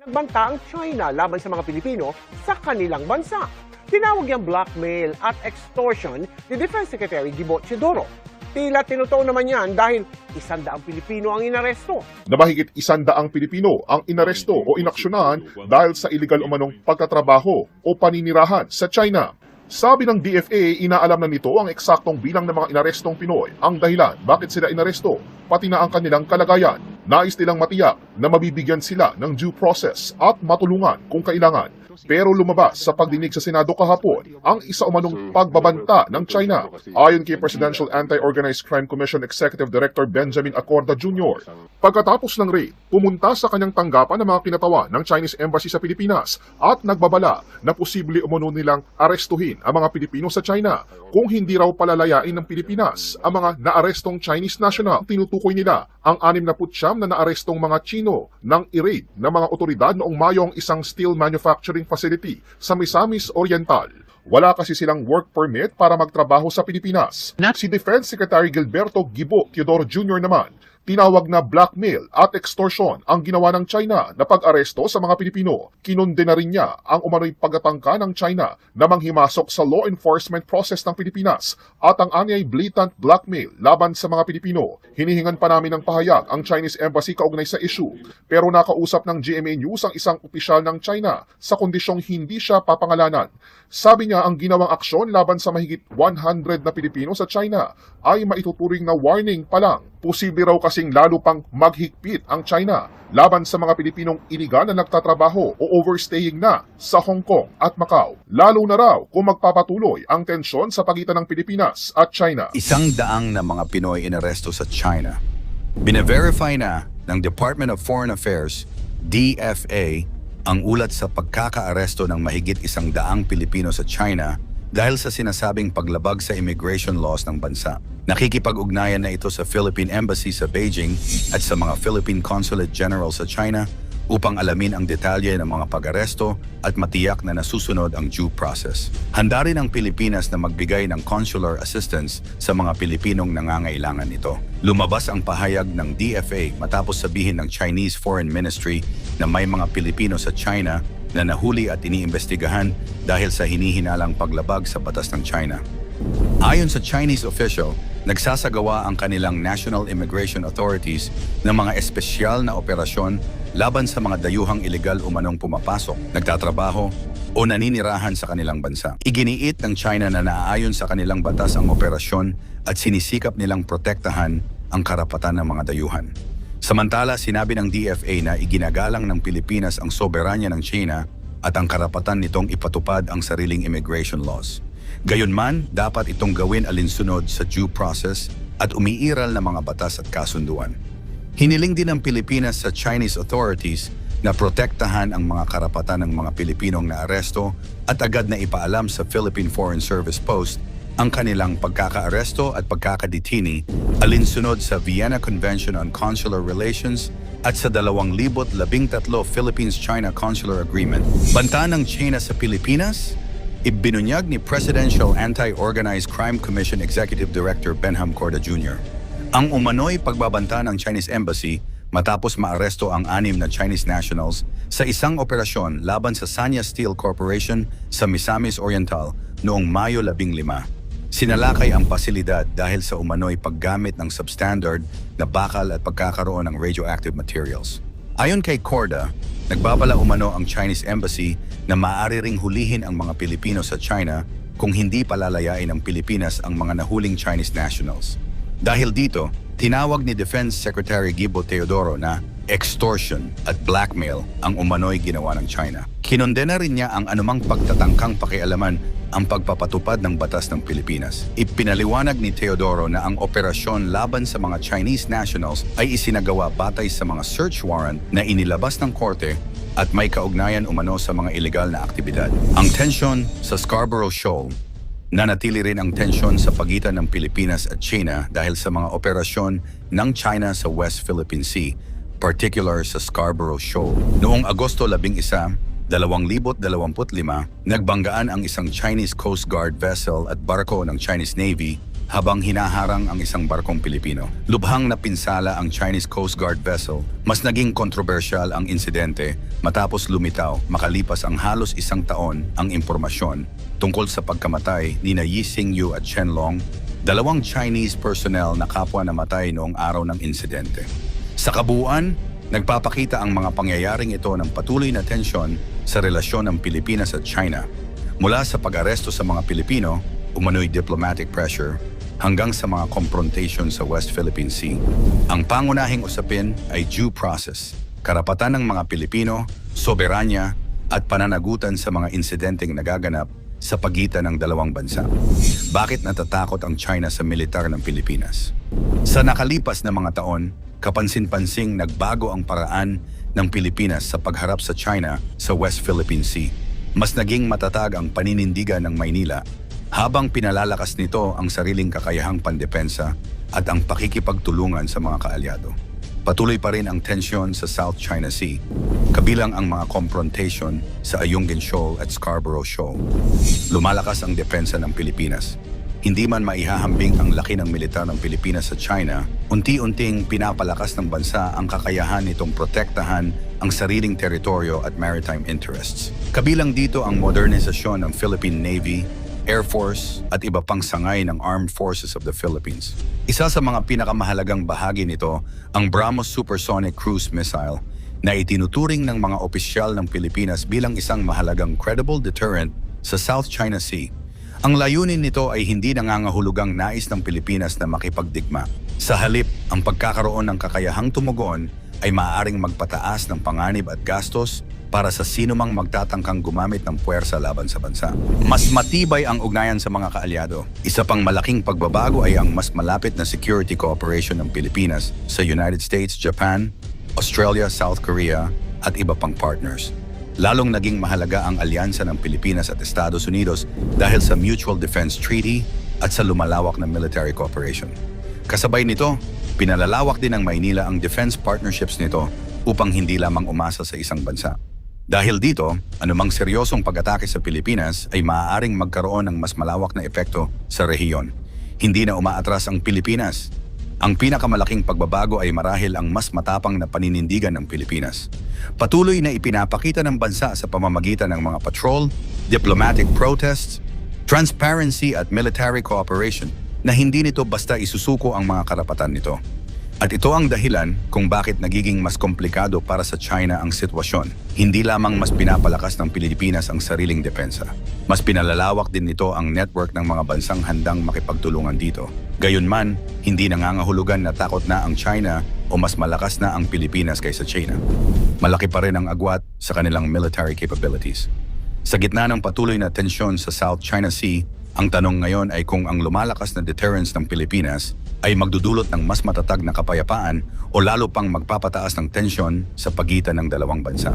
Nagbanta ang China laban sa mga Pilipino sa kanilang bansa. Tinawag niyang blackmail at extortion ni Defense Secretary Gibo Teodoro. Tila tinutuon naman yan dahil 100 Pilipino ang inaresto. Na mahigit 100 Pilipino ang inaresto o inaksyonahan dahil sa iligal umanong pagtatrabaho o paninirahan sa China. Sabi ng DFA, inaalam na nito ang eksaktong bilang ng mga inarestong Pinoy, ang dahilan bakit sila inaresto, pati na ang kanilang kalagayan. Nais nilang matiyak na mabibigyan sila ng due process at matulungan kung kailangan. Pero lumabas sa pagdinig sa Senado kahapon ang isa umanong pagbabanta ng China. Ayon kay Presidential Anti-Organized Crime Commission Executive Director Benjamin Acorda Jr. Pagkatapos ng raid, pumunta sa kanyang tanggapan ng mga kinatawan ng Chinese Embassy sa Pilipinas at nagbabala na posible umano nilang arestuhin ang mga Pilipino sa China kung hindi raw palalayain ng Pilipinas ang mga naarestong Chinese national. Tinutukoy nila ang 69 na naarestong mga Chino nang i-raid ng mga otoridad noong Mayo ang isang steel manufacturing facility sa Misamis Oriental. Wala kasi silang work permit para magtrabaho sa Pilipinas. Si Defense Secretary Gilberto Gibo Teodoro Jr. naman, tinawag na blackmail at extortion ang ginawa ng China na pag-aresto sa mga Pilipino. Kinondena rin niya ang umano'y pagtatangka ng China na manghimasok sa law enforcement process ng Pilipinas at ang anyay blatant blackmail laban sa mga Pilipino. Hinihingan pa namin ng pahayag ang Chinese Embassy kaugnay sa issue, pero nakausap ng GMA News ang isang opisyal ng China sa kondisyong hindi siya papangalanan. Sabi niya ang ginawang aksyon laban sa mahigit 100 na Pilipino sa China ay maituturing na warning pa lang. Posible raw kasing lalo pang maghigpit ang China laban sa mga Pilipinong iligal na nagtatrabaho o overstaying na sa Hong Kong at Macau. Lalo na raw kung magpapatuloy ang tensyon sa pagitan ng Pilipinas at China. 100 na mga Pinoy inaresto sa China. Bine-verify na ng Department of Foreign Affairs, DFA, ang ulat sa pagkakaaresto ng mahigit 100 Pilipino sa China dahil sa sinasabing paglabag sa immigration laws ng bansa. Nakikipag-ugnayan na ito sa Philippine Embassy sa Beijing at sa mga Philippine Consulate General sa China upang alamin ang detalye ng mga pag-aresto at matiyak na nasusunod ang due process. Handa rin ang Pilipinas na magbigay ng consular assistance sa mga Pilipinong nangangailangan nito. Lumabas ang pahayag ng DFA matapos sabihin ng Chinese Foreign Ministry na may mga Pilipino sa China na nahuli at iniimbestigahan dahil sa hinihinalang paglabag sa batas ng China. Ayon sa Chinese official, nagsasagawa ang kanilang National Immigration Authorities ng mga espesyal na operasyon laban sa mga dayuhang iligal umanong pumapasok, nagtatrabaho o naninirahan sa kanilang bansa. Iginiit ng China na naaayon sa kanilang batas ang operasyon at sinisikap nilang protektahan ang karapatan ng mga dayuhan. Samantala, sinabi ng DFA na iginagalang ng Pilipinas ang soberanya ng China at ang karapatan nitong ipatupad ang sariling immigration laws. Gayunman, dapat itong gawin alinsunod sa due process at umiiral na mga batas at kasunduan. Hiniling din ng Pilipinas sa Chinese authorities na protektahan ang mga karapatan ng mga Pilipinong naaresto at agad na ipaalam sa Philippine Foreign Service Post ang kanilang pagkakaaresto at pagkakadetini alinsunod sa Vienna Convention on Consular Relations at sa 2013 Philippines-China Consular Agreement. Banta ng China sa Pilipinas, ibinunyag ni Presidential Anti-Organized Crime Commission Executive Director Benham Corda Jr. Ang umano'y pagbabanta ng Chinese Embassy matapos maaresto ang 6 na Chinese nationals sa isang operasyon laban sa Sanya Steel Corporation sa Misamis Oriental noong Mayo 15. Sinalakay ang pasilidad dahil sa umano'y paggamit ng substandard na bakal at pagkakaroon ng radioactive materials. Ayon kay Corda, nagbabala umano ang Chinese Embassy na maaari ring hulihin ang mga Pilipino sa China kung hindi palalayain ng Pilipinas ang mga nahuling Chinese nationals. Dahil dito, tinawag ni Defense Secretary Gibo Teodoro na extortion at blackmail ang umano'y ginawa ng China. Kinondena rin niya ang anumang pagtatangkang pakialaman ang pagpapatupad ng batas ng Pilipinas. Ipinaliwanag ni Teodoro na ang operasyon laban sa mga Chinese nationals ay isinagawa batay sa mga search warrant na inilabas ng korte at may kaugnayan umano sa mga ilegal na aktibidad. Ang tensyon sa Scarborough Shoal. Nanatili rin ang tensyon sa pagitan ng Pilipinas at China dahil sa mga operasyon ng China sa West Philippine Sea, particular sa Scarborough Shoal. Noong Agosto 11, 2025, nagbanggaan ang isang Chinese Coast Guard vessel at barko ng Chinese Navy habang hinaharang ang isang barkong Pilipino. Lubhang napinsala ang Chinese Coast Guard vessel. Mas naging kontrobersyal ang insidente matapos lumitaw makalipas ang halos 1 taon ang impormasyon tungkol sa pagkamatay ni na Yi Xingyu at Chen Long, 2 Chinese personnel na kapwa namatay noong araw ng insidente. Sa kabuuan, nagpapakita ang mga pangyayaring ito ng patuloy na tensyon sa relasyon ng Pilipinas at China, mula sa pag-aresto sa mga Pilipino, umano'y diplomatic pressure, hanggang sa mga confrontation sa West Philippine Sea. Ang pangunahing usapin ay due process, karapatan ng mga Pilipino, soberanya, at pananagutan sa mga insidenteng nagaganap sa pagitan ng dalawang bansa. Bakit natatakot ang China sa militar ng Pilipinas? Sa nakalipas na mga taon, kapansin-pansing nagbago ang paraan ng Pilipinas sa pagharap sa China sa West Philippine Sea. Mas naging matatag ang paninindigan ng Maynila habang pinalalakas nito ang sariling kakayahang pandepensa at ang pakikipagtulungan sa mga kaalyado. Patuloy pa rin ang tensyon sa South China Sea, kabilang ang mga confrontation sa Ayungin Shoal at Scarborough Shoal. Lumalakas ang depensa ng Pilipinas. Hindi man maihahambing ang laki ng militar ng Pilipinas sa China, unti-unting pinapalakas ng bansa ang kakayahan nitong protektahan ang sariling teritoryo at maritime interests. Kabilang dito ang modernisasyon ng Philippine Navy, Air Force at iba pang sangay ng Armed Forces of the Philippines. Isa sa mga pinakamahalagang bahagi nito ang BrahMos Supersonic Cruise Missile na itinuturing ng mga opisyal ng Pilipinas bilang isang mahalagang credible deterrent sa South China Sea. Ang layunin nito ay hindi nangangahulugang nais ng Pilipinas na makipagdigma. Sa halip, ang pagkakaroon ng kakayahang tumugon ay maaaring magpataas ng panganib at gastos para sa sinumang magtatangkang gumamit ng puwersa laban sa bansa. Mas matibay ang ugnayan sa mga kaalyado. Isa pang malaking pagbabago ay ang mas malapit na security cooperation ng Pilipinas sa United States, Japan, Australia, South Korea at iba pang partners. Lalong naging mahalaga ang alyansa ng Pilipinas at Estados Unidos dahil sa Mutual Defense Treaty at sa lumalawak na military cooperation. Kasabay nito, pinalalawak din ng Maynila ang defense partnerships nito upang hindi lamang umasa sa isang bansa. Dahil dito, anumang seryosong pag-atake sa Pilipinas ay maaaring magkaroon ng mas malawak na epekto sa rehiyon. Hindi na umaatras ang Pilipinas. Ang pinakamalaking pagbabago ay marahil ang mas matapang na paninindigan ng Pilipinas. Patuloy na ipinapakita ng bansa sa pamamagitan ng mga patrol, diplomatic protests, transparency at military cooperation na hindi nito basta isusuko ang mga karapatan nito. At ito ang dahilan kung bakit nagiging mas komplikado para sa China ang sitwasyon. Hindi lamang mas pinapalakas ng Pilipinas ang sariling depensa. Mas pinalalawak din nito ang network ng mga bansang handang makipagtulungan dito. Gayunman, hindi nangangahulugan na takot na ang China o mas malakas na ang Pilipinas kaysa China. Malaki pa rin ang agwat sa kanilang military capabilities. Sa gitna ng patuloy na tensyon sa South China Sea, ang tanong ngayon ay kung ang lumalakas na deterrence ng Pilipinas ay magdudulot ng mas matatag na kapayapaan o lalo pang magpapataas ng tensyon sa pagitan ng dalawang bansa.